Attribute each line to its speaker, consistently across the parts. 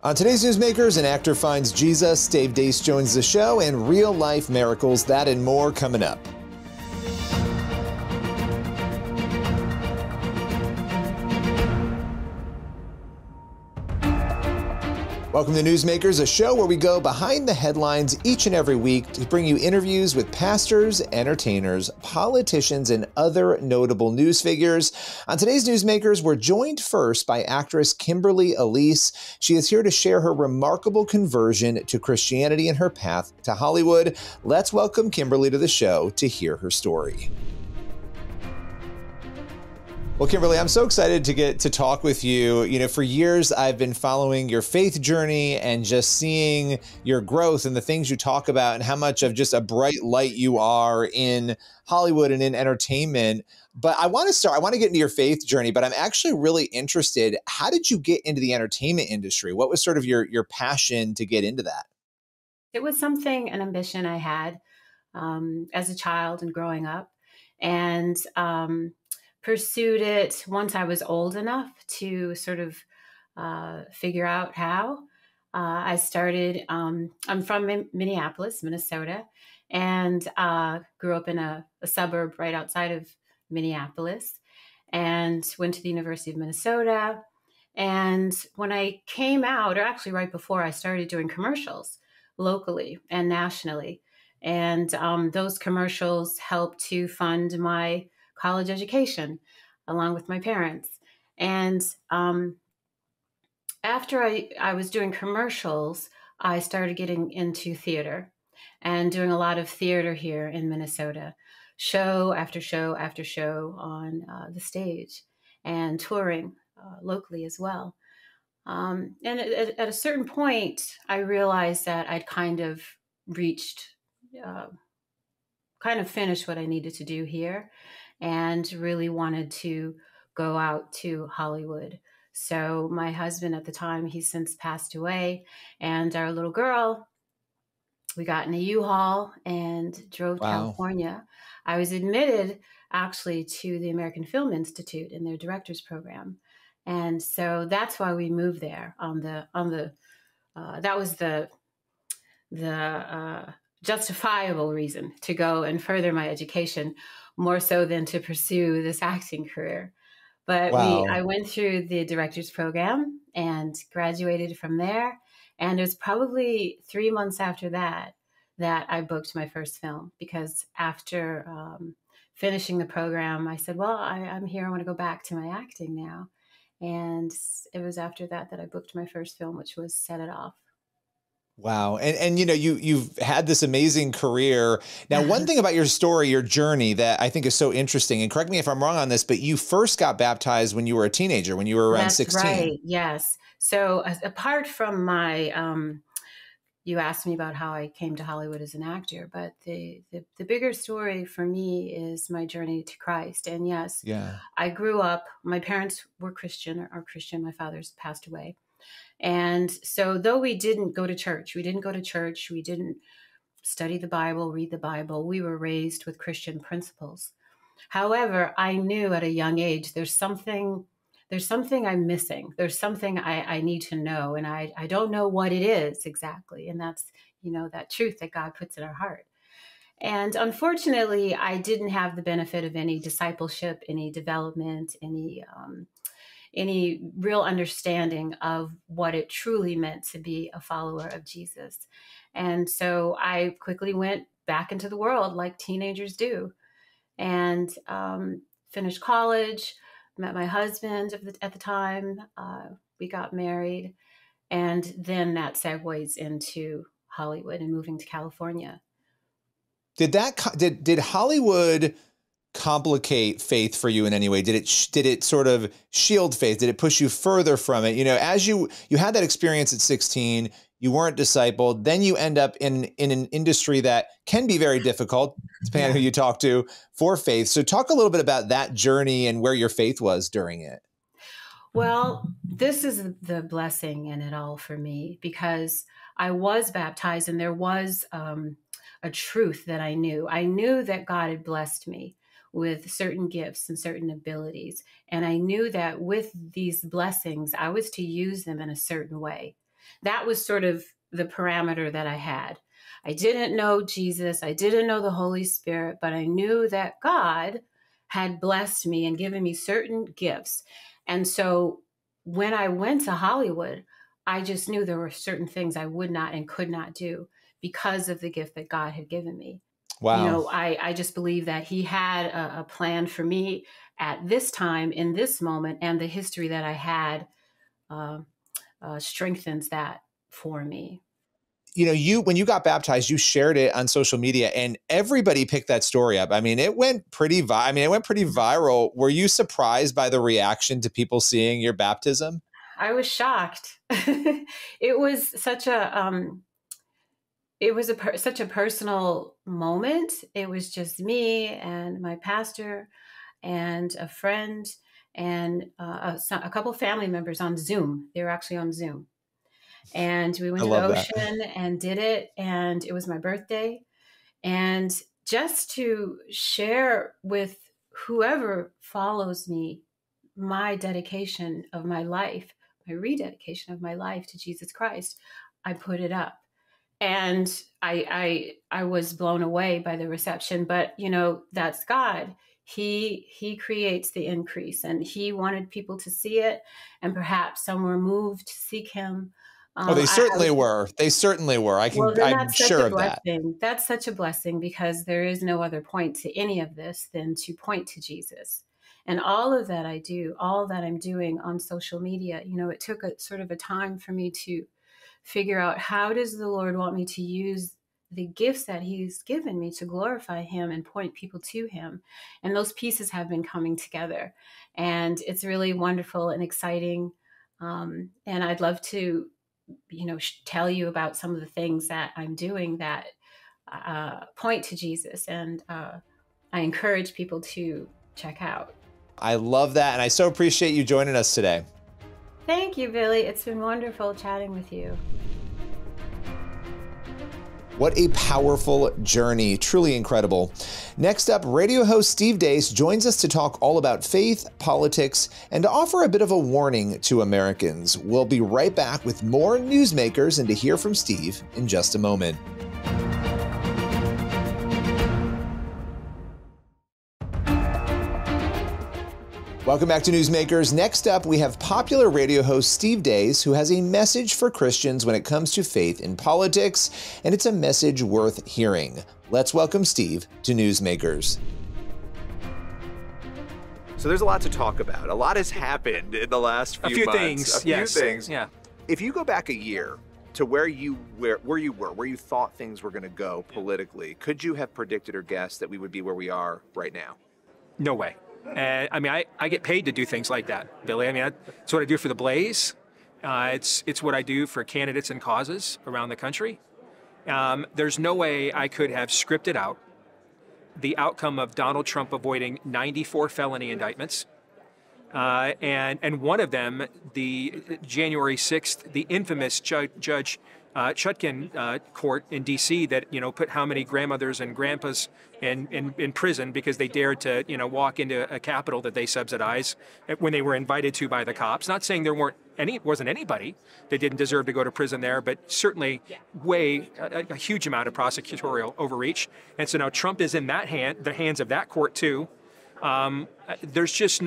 Speaker 1: On today's Newsmakers, an actor finds Jesus, Deace joins the show, and real-life miracles, that and more coming up. Welcome to Newsmakers, a show where we go behind the headlines each and every week to bring you interviews with pastors, entertainers, politicians, and other notable news figures. On today's Newsmakers, we're joined first by actress Kimberly Elise. She is here to share her remarkable conversion to Christianity and her path to Hollywood. Let's welcome Kimberly to the show to hear her story. Well, Kimberly, I'm so excited to get to talk with you. You know, for years, I've been following your faith journey and just seeing your growth and the things you talk about and how much of just a bright light you are in Hollywood and in entertainment. But I want to get into your faith journey, but I'm actually really interested. How did you get into the entertainment industry? What was sort of your passion to get into that?
Speaker 2: It was an ambition I had as a child and growing up. And pursued it once I was old enough to sort of figure out how. I started, I'm from Minneapolis, Minnesota, and grew up in a suburb right outside of Minneapolis and went to the University of Minnesota. And when I came out, or actually right before, I started doing commercials locally and nationally. And those commercials helped to fund my college education along with my parents. And after I was doing commercials, I started getting into theater and doing a lot of theater here in Minnesota, show after show after show on the stage and touring locally as well. And at a certain point, I realized that I'd kind of reached, kind of finished what I needed to do here and really wanted to go out to Hollywood. So my husband at the time, he's since passed away, and our little girl, we got in a U-Haul and drove to California. I was admitted actually to the American Film Institute in their director's program. And so that's why we moved there that was the justifiable reason to go and further my education, more so than to pursue this acting career. But I went through the director's program and graduated from there. And it was probably 3 months after that I booked my first film, because after finishing the program, I said, well, I'm here. I want to go back to my acting now. And it was after that I booked my first film, which was Set It Off.
Speaker 1: Wow. And you know, you've had this amazing career. Now, one thing about your story, your journey that I think is so interesting, and correct me if I'm wrong on this, but you first got baptized when you were a teenager, when you were around 16.
Speaker 2: Right. Yes. So apart from my, you asked me about how I came to Hollywood as an actor, but the bigger story for me is my journey to Christ. And yes, I grew up, my parents were Christian, are Christian. My father's passed away. And so though we didn't go to church, we didn't study the Bible, read the Bible, we were raised with Christian principles. However, I knew at a young age, there's something I'm missing. There's something I need to know. And I don't know what it is exactly. And that's, you know, that truth that God puts in our heart. And unfortunately, I didn't have the benefit of any discipleship, any development, any real understanding of what it truly meant to be a follower of Jesus. And so I quickly went back into the world like teenagers do, and finished college, met my husband at the time. We got married, and then that segues into Hollywood and moving to California.
Speaker 1: Did Hollywood complicate faith for you in any way? Did it sort of shield faith? Did it push you further from it? You know, as you had that experience at 16, you weren't discipled, then you end up in an industry that can be very difficult, depending on who you talk to, for faith. So talk a little bit about that journey and where your faith was during it.
Speaker 2: Well, this is the blessing in it all for me, because I was baptized and there was a truth that I knew. I knew that God had blessed me with certain gifts and certain abilities. And I knew that with these blessings, I was to use them in a certain way. That was sort of the parameter that I had. I didn't know Jesus. I didn't know the Holy Spirit, but I knew that God had blessed me and given me certain gifts. And so when I went to Hollywood, I just knew there were certain things I would not and could not do because of the gift that God had given me.
Speaker 1: Wow.
Speaker 2: I just believe that he had a plan for me at this time, in this moment, and the history that I had strengthens that for me.
Speaker 1: When you got baptized, you shared it on social media, and everybody picked that story up. I mean, it went pretty viral. Were you surprised by the reaction to people seeing your baptism?
Speaker 2: I was shocked. It was such a such a personal moment. It was just me and my pastor and a friend and a couple family members on Zoom. They were actually on Zoom. And we went
Speaker 1: I
Speaker 2: to the
Speaker 1: love that.
Speaker 2: ocean and did it. And it was my birthday. And just to share with whoever follows me, my dedication of my life, my rededication of my life to Jesus Christ, I put it up. And I was blown away by the reception, but that's God. He creates the increase, and he wanted people to see it, and perhaps some were moved to seek him.
Speaker 1: Oh, they certainly were. They certainly were. I'm sure of that.
Speaker 2: That's such a blessing, because there is no other point to any of this than to point to Jesus. And all of that I do, all that I'm doing on social media, it took a sort of a time for me to figure out, how does the Lord want me to use the gifts that he's given me to glorify him and point people to him? And those pieces have been coming together, and it's really wonderful and exciting. And I'd love to tell you about some of the things that I'm doing that point to Jesus, and I encourage people to check out.
Speaker 1: I love that, and I so appreciate you joining us today.
Speaker 2: Thank you, Billy. It's been wonderful chatting with you.
Speaker 1: What a powerful journey, truly incredible. Next up, radio host Steve Deace joins us to talk all about faith, politics, and to offer a bit of a warning to Americans. We'll be right back with more Newsmakers and to hear from Steve in just a moment. Welcome back to Newsmakers. Next up, we have popular radio host Steve Deace, who has a message for Christians when it comes to faith in politics, and it's a message worth hearing. Let's welcome Steve to Newsmakers. So there's a lot to talk about. A lot has happened in the last few months.
Speaker 3: A few things.
Speaker 1: Yeah. If you go back a year to where you thought things were going to go politically, could you have predicted or guessed that we would be where we are right now?
Speaker 3: No way. I get paid to do things like that, Billy. That's what I do for the Blaze. It's what I do for candidates and causes around the country. There's no way I could have scripted out the outcome of Donald Trump avoiding 94 felony indictments. And one of them, the January 6th, the infamous Judge Chutkan court in D.C. that, put how many grandmothers and grandpas in prison because they dared to, walk into a Capitol that they subsidize when they were invited to by the cops. Not saying there wasn't anybody that didn't deserve to go to prison there, but certainly a huge amount of prosecutorial overreach. And so now Trump is in the hands of that court too. There's just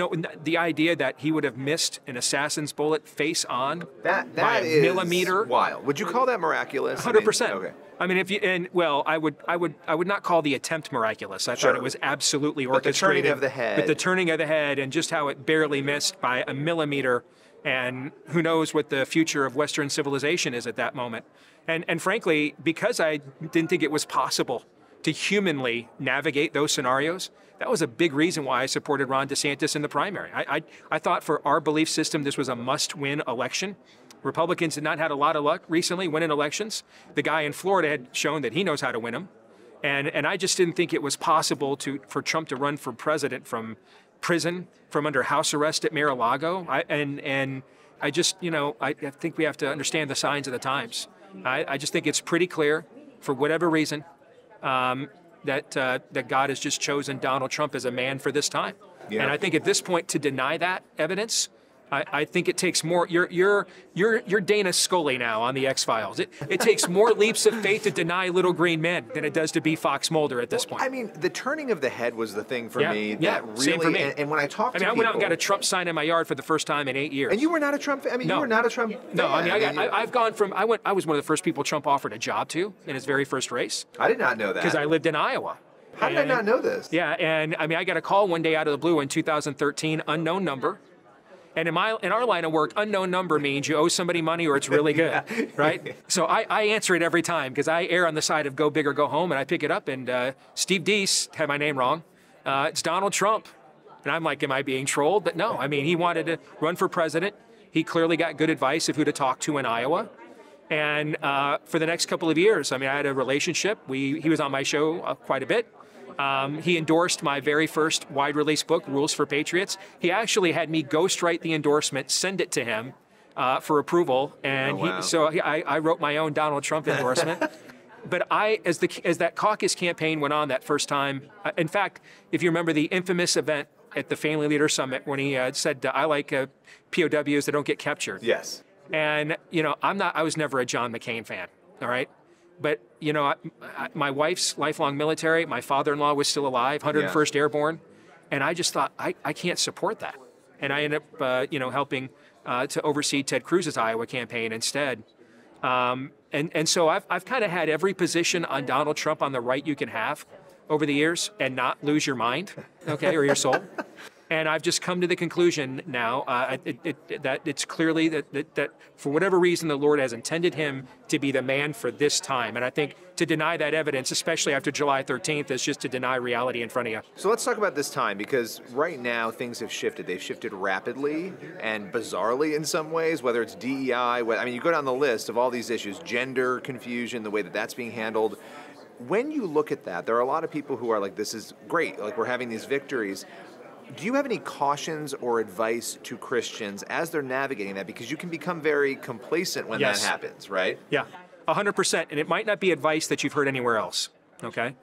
Speaker 3: the idea that he would have missed an assassin's bullet face on by a millimeter.
Speaker 1: Wild. Would you call that miraculous?
Speaker 3: 100%.
Speaker 1: Okay.
Speaker 3: I would not call the attempt miraculous. I thought it was absolutely orchestrated.
Speaker 1: But the turning of the head.
Speaker 3: But the turning of the head and just how it barely missed by a millimeter, and who knows what the future of Western civilization is at that moment. And frankly, because I didn't think it was possible to humanly navigate those scenarios, that was a big reason why I supported Ron DeSantis in the primary. I thought for our belief system, this was a must-win election. Republicans had not had a lot of luck recently winning elections. The guy in Florida had shown that he knows how to win them. And I just didn't think it was possible for Trump to run for president from prison, from under house arrest at Mar-a-Lago. I think we have to understand the signs of the times. I just think it's pretty clear, for whatever reason, that God has just chosen Donald Trump as a man for this time. Yeah. And I think at this point, to deny that evidence I think it takes more. You're Dana Scully now on the X-Files. It takes more leaps of faith to deny little green men than it does to be Fox Mulder at this point.
Speaker 1: I mean, the turning of the head was the thing for me.
Speaker 3: Yeah,
Speaker 1: that really,
Speaker 3: same for me.
Speaker 1: And when I talked to people,
Speaker 3: I went out and got a Trump sign in my yard for the first time in 8 years.
Speaker 1: And you were not a Trump fan? I mean,
Speaker 3: no.
Speaker 1: You were not a Trump fan?
Speaker 3: No, I mean, I've gone from, I was one of the first people Trump offered a job to in his very first race.
Speaker 1: I did not know that.
Speaker 3: Because I lived in Iowa.
Speaker 1: How did I not know this?
Speaker 3: Yeah, and I mean, I got a call one day out of the blue in 2013, unknown number. And in our line of work, unknown number means you owe somebody money or it's really good, yeah. Right? So I answer it every time because I err on the side of go big or go home, and I pick it up, and Steve Deace had my name wrong. It's Donald Trump. And I'm like, am I being trolled? But no, I mean, he wanted to run for president. He clearly got good advice of who to talk to in Iowa. And for the next couple of years, I mean, I had a relationship. He was on my show quite a bit. He endorsed my very first wide release book, Rules for Patriots. He actually had me ghostwrite the endorsement, send it to him for approval, and I wrote my own Donald Trump endorsement. But as that caucus campaign went on that first time, in fact, if you remember the infamous event at the Family Leader Summit when he said, I like POWs that don't get captured.
Speaker 1: Yes.
Speaker 3: And, you know, I was never a John McCain fan, all right? But, you know, my wife's lifelong military, my father-in-law was still alive, 101st Airborne, and I just thought, I can't support that. And I ended up, helping to oversee Ted Cruz's Iowa campaign instead. And so I've kind of had every position on Donald Trump on the right you can have over the years and not lose your mind, okay, or your soul. And I've just come to the conclusion now that it's clearly that for whatever reason the Lord has intended him to be the man for this time. And I think to deny that evidence, especially after July 13th, is just to deny reality in front of you.
Speaker 1: So let's talk about this time, because right now things have shifted. They've shifted rapidly and bizarrely in some ways, whether it's DEI. I mean, you go down the list of all these issues, gender confusion, the way that that's being handled. When you look at that, there are a lot of people who are like, this is great, like we're having these victories. Do you have any cautions or advice to Christians as they're navigating that? Because you can become very complacent when that happens, right?
Speaker 3: Yeah, 100%. And it might not be advice that you've heard anywhere else, okay?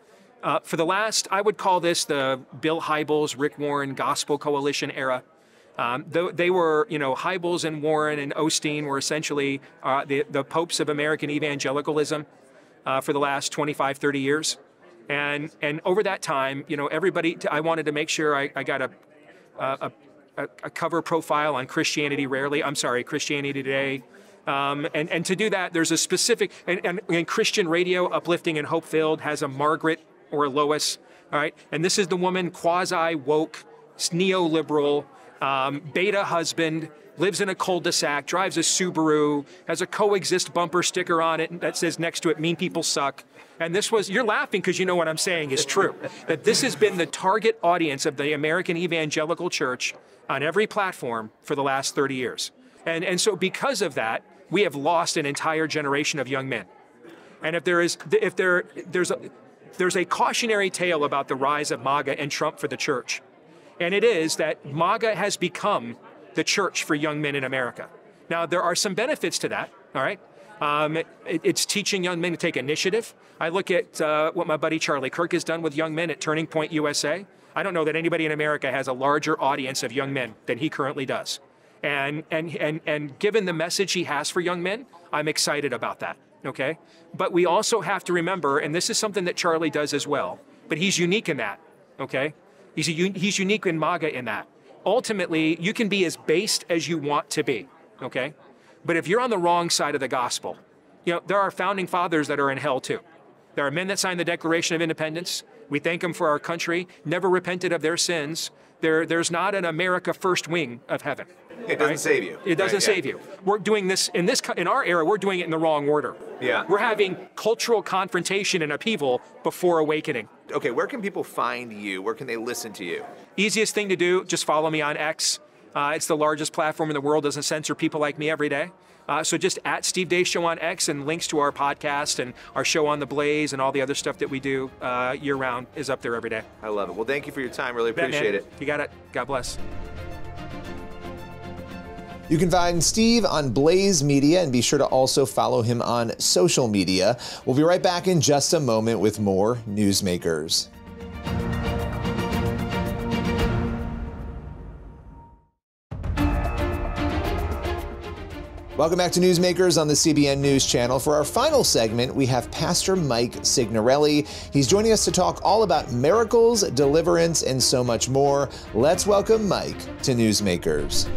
Speaker 3: For the last, I would call this the Bill Hybels, Rick Warren Gospel Coalition era. They were, Hybels and Warren and Osteen were essentially the popes of American evangelicalism for the last 25, 30 years. And over that time, everybody, I wanted to make sure I got a cover profile on Christianity Today. And to do that, there's a specific, and Christian radio, uplifting and hope-filled, has a Margaret or a Lois, all right? And this is the woman, quasi-woke, neoliberal, beta husband, lives in a cul-de-sac, drives a Subaru, has a coexist bumper sticker on it that says next to it, mean people suck. And this was, you're laughing because you know what I'm saying is true, that this has been the target audience of the American evangelical church on every platform for the last 30 years. And so because of that, we have lost an entire generation of young men. And if there's a cautionary tale about the rise of MAGA and Trump for the church. And it is that MAGA has become the church for young men in America. Now, there are some benefits to that, all right? It's teaching young men to take initiative. I look at what my buddy Charlie Kirk has done with young men at Turning Point USA. I don't know that anybody in America has a larger audience of young men than he currently does. And given the message he has for young men, I'm excited about that, okay? But we also have to remember, and this is something that Charlie does as well, but he's unique in that, okay? He's unique in MAGA in that. Ultimately, you can be as based as you want to be, okay? But if you're on the wrong side of the gospel, there are founding fathers that are in hell too. There are men that signed the Declaration of Independence. We thank them for our country, never repented of their sins. There's not an America first wing of heaven.
Speaker 1: It doesn't save you.
Speaker 3: It doesn't save you. We're doing this in our era. We're doing it in the wrong order.
Speaker 1: Yeah.
Speaker 3: We're having cultural confrontation and upheaval before awakening.
Speaker 1: Okay, where can people find you? Where can they listen to you?
Speaker 3: Easiest thing to do, just follow me on X. It's the largest platform in the world. Doesn't censor people like me every day. So just at Steve Deace Show on X, and links to our podcast and our show on the Blaze and all the other stuff that we do year round is up there every day.
Speaker 1: I love it. Well, thank you for your time. Really appreciate it.
Speaker 3: You got it. God bless.
Speaker 1: You can find Steve on Blaze Media, and be sure to also follow him on social media. We'll be right back in just a moment with more Newsmakers. Welcome back to Newsmakers on the CBN News Channel. For our final segment, we have Pastor Mike Signorelli. He's joining us to talk all about miracles, deliverance, and so much more. Let's welcome Mike to Newsmakers.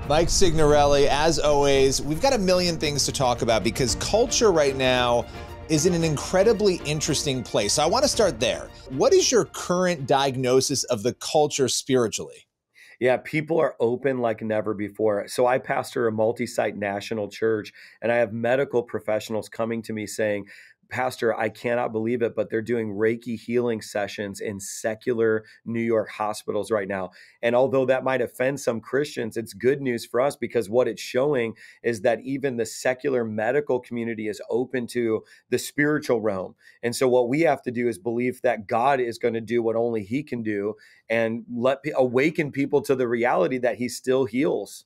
Speaker 1: Mike Signorelli, as always, we've got a million things to talk about because culture right now is in an incredibly interesting place. So I want to start there. What is your current diagnosis of the culture spiritually?
Speaker 4: Yeah, people are open like never before. So I pastor a multi-site national church, and I have medical professionals coming to me saying, Pastor, I cannot believe it, but they're doing Reiki healing sessions in secular New York hospitals right now. And although that might offend some Christians, it's good news for us because what it's showing is that even the secular medical community is open to the spiritual realm. And so what we have to do is believe that God is going to do what only He can do and awaken people to the reality that He still heals.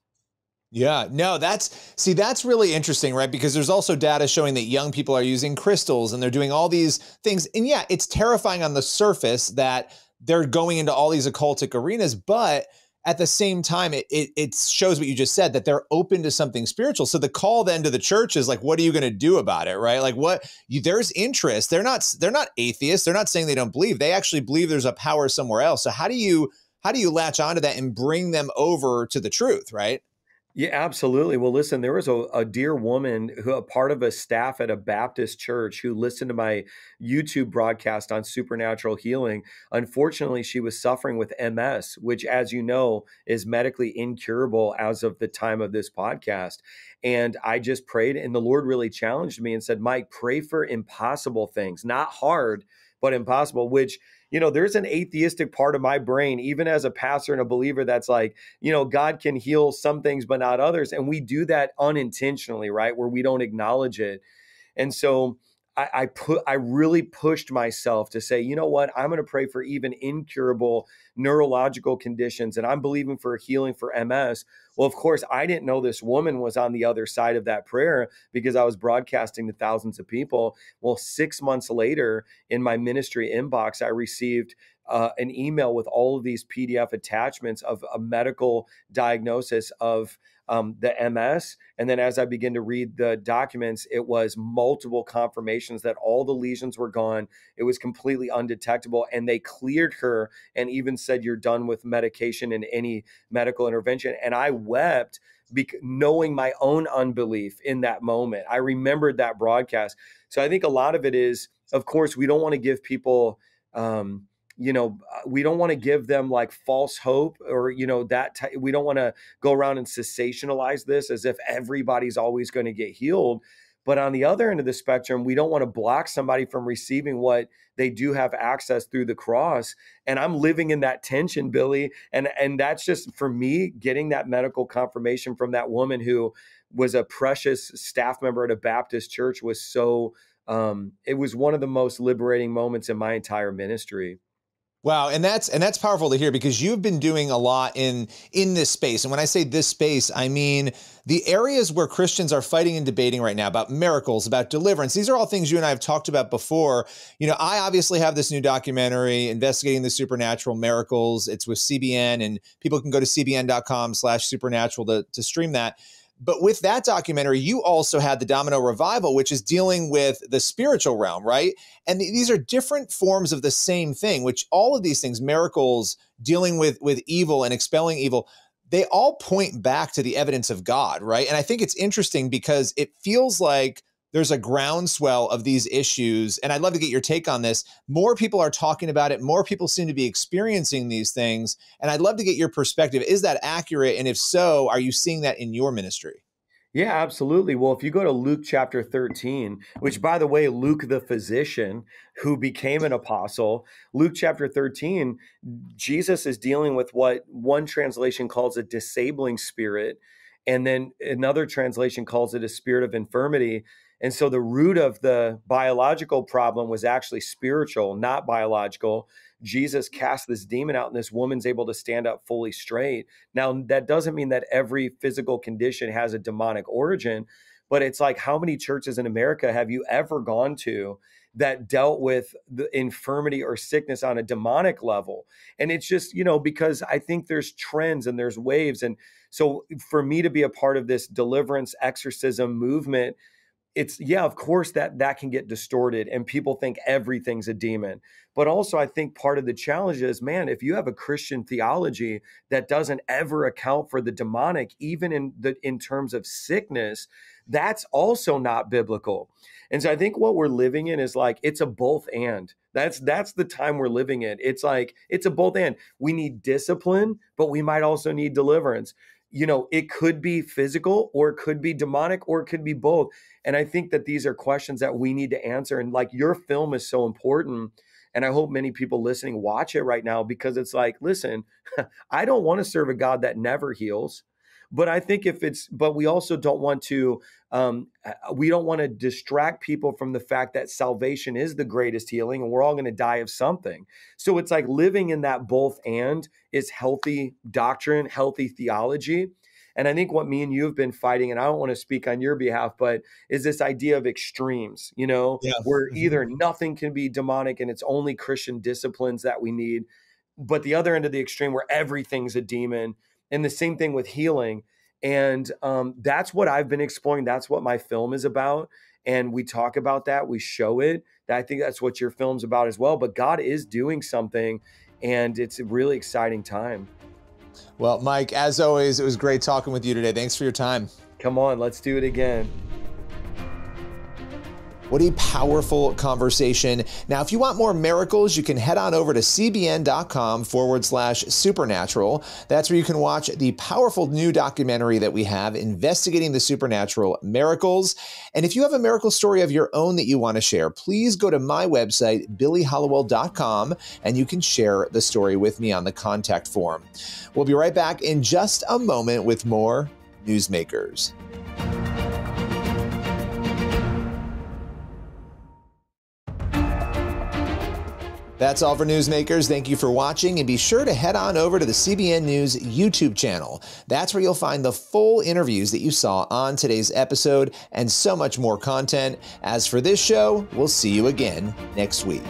Speaker 1: Yeah, no, that's really interesting, right? Because there's also data showing that young people are using crystals and they're doing all these things. And yeah, it's terrifying on the surface that they're going into all these occultic arenas, but at the same time, it shows what you just said, that they're open to something spiritual. So the call then to the church is like, what are you going to do about it, right? Like there's interest. They're not atheists. They're not saying they don't believe. They actually believe there's a power somewhere else. So how do you latch onto that and bring them over to the truth, right?
Speaker 4: Yeah, absolutely. Well, listen, there was a dear woman who a part of a staff at a Baptist church who listened to my YouTube broadcast on supernatural healing. Unfortunately, she was suffering with MS, which, as you know, is medically incurable as of the time of this podcast. And I just prayed, and the Lord really challenged me and said, Mike, pray for impossible things, not hard, but impossible, which, there's an atheistic part of my brain, even as a pastor and a believer, that's like, God can heal some things, but not others. And we do that unintentionally, right? Where we don't acknowledge it. And so I really pushed myself to say, you know what, I'm going to pray for even incurable neurological conditions. And I'm believing for healing for MS. Well, of course, I didn't know this woman was on the other side of that prayer because I was broadcasting to thousands of people. Well, 6 months later in my ministry inbox, I received an email with all of these PDF attachments of a medical diagnosis of the MS. And then as I began to read the documents, it was multiple confirmations that all the lesions were gone. It was completely undetectable. And they cleared her and even said, you're done with medication and any medical intervention. And I wept knowing my own unbelief in that moment. I remembered that broadcast. So I think a lot of it is, of course, we don't want to give people, we don't want to give them like false hope or, we don't want to go around and sensationalize this as if everybody's always going to get healed. But on the other end of the spectrum, we don't want to block somebody from receiving what they do have access through the cross. And I'm living in that tension, Billy. And that's just for me, getting that medical confirmation from that woman who was a precious staff member at a Baptist church was so, it was one of the most liberating moments in my entire ministry.
Speaker 1: Wow, and that's powerful to hear because you've been doing a lot in this space. And when I say this space, I mean the areas where Christians are fighting and debating right now about miracles, about deliverance. These are all things you and I have talked about before. I obviously have this new documentary investigating the supernatural miracles. It's with CBN, and people can go to cbn.com/supernatural to stream that. But with that documentary, you also had the Domino Revival, which is dealing with the spiritual realm, right? And these are different forms of the same thing, which all of these things, miracles, dealing with evil and expelling evil, they all point back to the evidence of God, right? And I think it's interesting because it feels like there's a groundswell of these issues. And I'd love to get your take on this. More people are talking about it. More people seem to be experiencing these things. And I'd love to get your perspective. Is that accurate? And if so, are you seeing that in your ministry?
Speaker 4: Yeah, absolutely. Well, if you go to Luke chapter 13, which by the way, Luke the physician who became an apostle, Luke chapter 13, Jesus is dealing with what one translation calls a disabling spirit. And then another translation calls it a spirit of infirmity. And so the root of the biological problem was actually spiritual, not biological. Jesus cast this demon out and this woman's able to stand up fully straight. Now, that doesn't mean that every physical condition has a demonic origin, but it's like, how many churches in America have you ever gone to that dealt with the infirmity or sickness on a demonic level? And it's just, because I think there's trends and there's waves. And so for me to be a part of this deliverance exorcism movement, it's, yeah, of course that can get distorted and people think everything's a demon. But also I think part of the challenge is, man, if you have a Christian theology that doesn't ever account for the demonic, even in terms of sickness, that's also not biblical. And so I think what we're living in is like, it's a both and. That's the time we're living in. It's like, it's a both and. We need discipline, but we might also need deliverance. It could be physical, or it could be demonic, or it could be both. And I think that these are questions that we need to answer. And like, your film is so important. And I hope many people listening watch it right now, because it's like, listen, I don't want to serve a God that never heals. But I think but we also don't want to, distract people from the fact that salvation is the greatest healing and we're all going to die of something. So it's like living in that both and is healthy doctrine, healthy theology. And I think what me and you have been fighting, and I don't want to speak on your behalf, but is this idea of extremes, where either nothing can be demonic and it's only Christian disciplines that we need, but the other end of the extreme where everything's a demon. And the same thing with healing. And that's what I've been exploring. That's what my film is about. And we talk about that. We show it. I think that's what your film's about as well. But God is doing something, and it's a really exciting time.
Speaker 1: Well, Mike, as always, it was great talking with you today. Thanks for your time.
Speaker 4: Come on, let's do it again.
Speaker 1: What a powerful conversation. Now, if you want more miracles, you can head on over to cbn.com/supernatural. That's where you can watch the powerful new documentary that we have investigating the supernatural miracles. And if you have a miracle story of your own that you want to share, please go to my website, billyhallowell.com, and you can share the story with me on the contact form. We'll be right back in just a moment with more Newsmakers. That's all for Newsmakers. Thank you for watching, and be sure to head on over to the CBN News YouTube channel. That's where you'll find the full interviews that you saw on today's episode and so much more content. As for this show, we'll see you again next week.